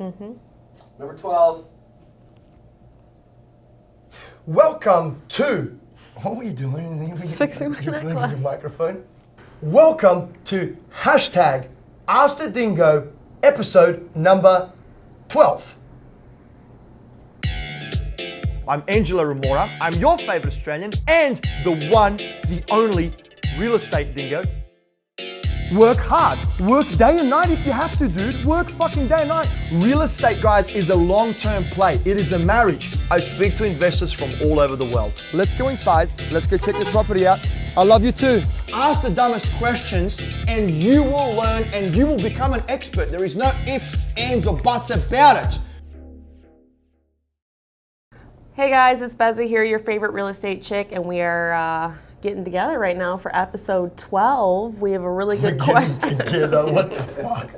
Number 12. Welcome to, what were you doing? Fixing my You're flicking necklace. your microphone. Welcome to hashtag Ask the Dingo, episode number 12. I'm Angela Remora. I'm your favorite Australian and the one, the only real estate dingo. Work hard. Work day and night if you have to, dude. Work fucking day and night. Real estate, guys, is a long-term play. It is a marriage. I speak to investors from all over the world. Let's go inside. Let's go check this property out. I love you too. Ask the dumbest questions and you will learn and you will become an expert. There is no ifs, ands, or buts about it. Hey guys, it's Bezza here, your favorite real estate chick, and we are getting together right now for episode 12. We have a really good question. Together. What the fuck?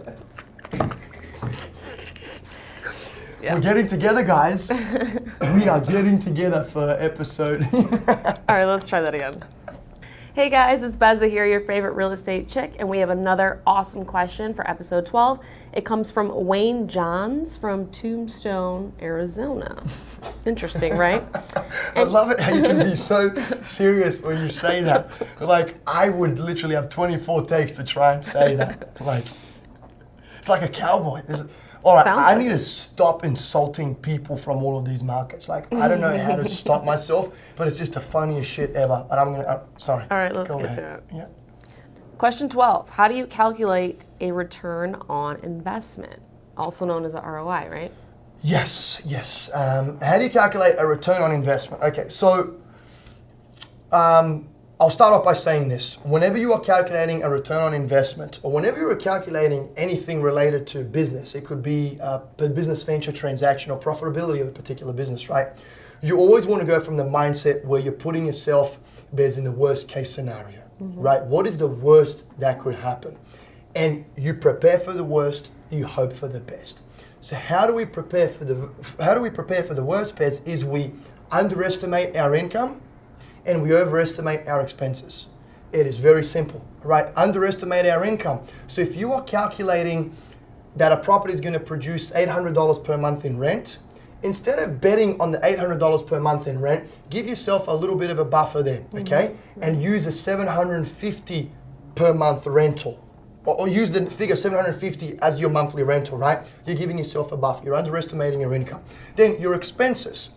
Yeah. We're getting together, guys. We are getting together for episode. All right, let's try that again. Hey guys, it's Bezza here, your favorite real estate chick, and we have another awesome question for episode 12. It comes from Wayne Johns from Tombstone, Arizona. Interesting, right? I love it how you can be so serious when you say that. Like, I would literally have 24 takes to try and say that. Like, it's like a cowboy. All right, I need to stop insulting people from all of these markets. Like, I don't know how to stop myself, but it's just the funniest shit ever. And I'm gonna, sorry. All right, let's Go get ahead. to it. Yeah. Question 12, how do you calculate a return on investment? Also known as a ROI, right? Yes. How do you calculate a return on investment? Okay, so I'll start off by saying this. Whenever you are calculating a return on investment, or whenever you are calculating anything related to business, it could be a business venture transaction or profitability of a particular business, right? You always want to go from the mindset where you're putting yourself in the worst case scenario, right? What is the worst that could happen? And you prepare for the worst, you hope for the best. So how do we prepare for the worst, Pez? Is we underestimate our income and we overestimate our expenses. It is very simple, right? Underestimate our income. So if you are calculating that a property is going to produce $800 per month in rent, instead of betting on the $800 per month in rent, give yourself a little bit of a buffer there, okay? And use a $750 per month rental. Or use the figure 750 as your monthly rental, right? You're giving yourself a buffer. You're underestimating your income. Then your expenses.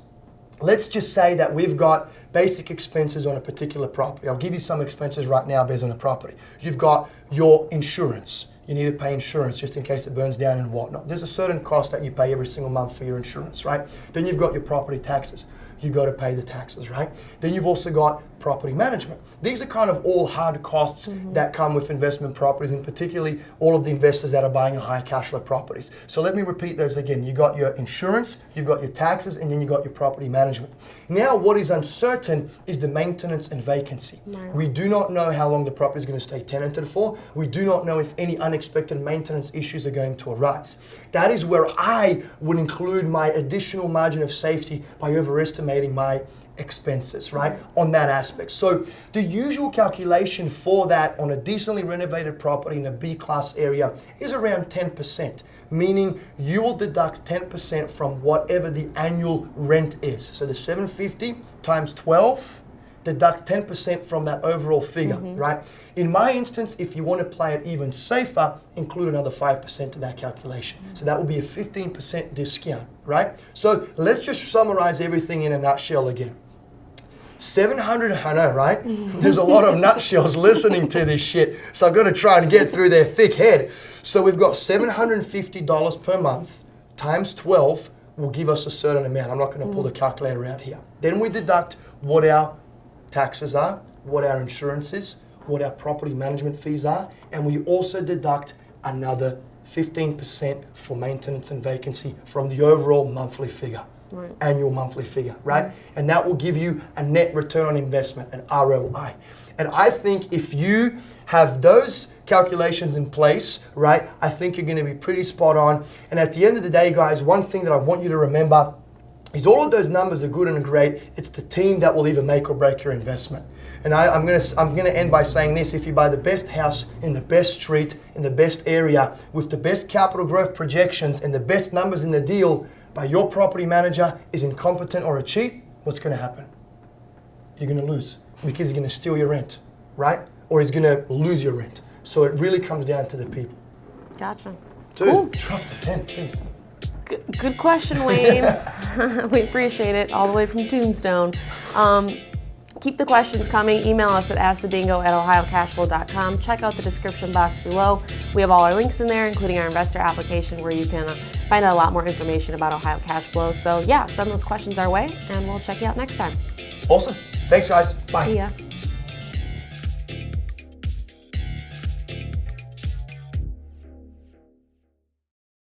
Let's just say that we've got basic expenses on a particular property. I'll give you some expenses right now based on a property. You've got your insurance. You need to pay insurance just in case it burns down and whatnot. There's a certain cost that you pay every single month for your insurance, right? Then you've got your property taxes. You got to pay the taxes, right? Then you've also got property management. These are kind of all hard costs that come with investment properties, and particularly all of the investors that are buying high cash flow properties. So let me repeat those again. You got your insurance, you've got your taxes, and then you got your property management. Now, what is uncertain is the maintenance and vacancy. Right. We do not know how long the property is going to stay tenanted for. We do not know if any unexpected maintenance issues are going to arise. That is where I would include my additional margin of safety by overestimating my expenses, right, on that aspect. So the usual calculation for that on a decently renovated property in a B-class area is around 10%, meaning you will deduct 10% from whatever the annual rent is. So the 750 times 12, deduct 10% from that overall figure, right? In my instance, if you want to play it even safer, include another 5% to that calculation. So that will be a 15% discount, right? So let's just summarize everything in a nutshell again. 700, I know, right? There's a lot of nutshells listening to this shit, so I've got to try and get through their thick head. So we've got $750 per month times 12 will give us a certain amount. I'm not going to pull the calculator out here. Then we deduct what our taxes are, what our insurance is, what our property management fees are, and we also deduct another 15% for maintenance and vacancy from the overall monthly figure. Right. Annual monthly figure, right? And that will give you a net return on investment, an ROI. And I think if you have those calculations in place, right, I think you're going to be pretty spot on. And at the end of the day, guys, one thing that I want you to remember is all of those numbers are good and great. It's the team that will either make or break your investment. And I'm gonna end by saying this: if you buy the best house in the best street, in the best area, with the best capital growth projections and the best numbers in the deal, but your property manager is incompetent or a cheat, what's gonna happen? You're gonna lose, because he's gonna steal your rent, right? Or he's gonna lose your rent. So it really comes down to the people. Gotcha. Dude, Cool. drop the pen, please. Good question, Wayne. We appreciate it, all the way from Tombstone. Keep the questions coming. Email us at askthedingo@ohiocashflow.com. Check out the description box below. We have all our links in there, including our investor application, where you can find out a lot more information about Ohio Cash Flow. So yeah, send those questions our way, and we'll check you out next time. Awesome. Thanks, guys. Bye. See ya.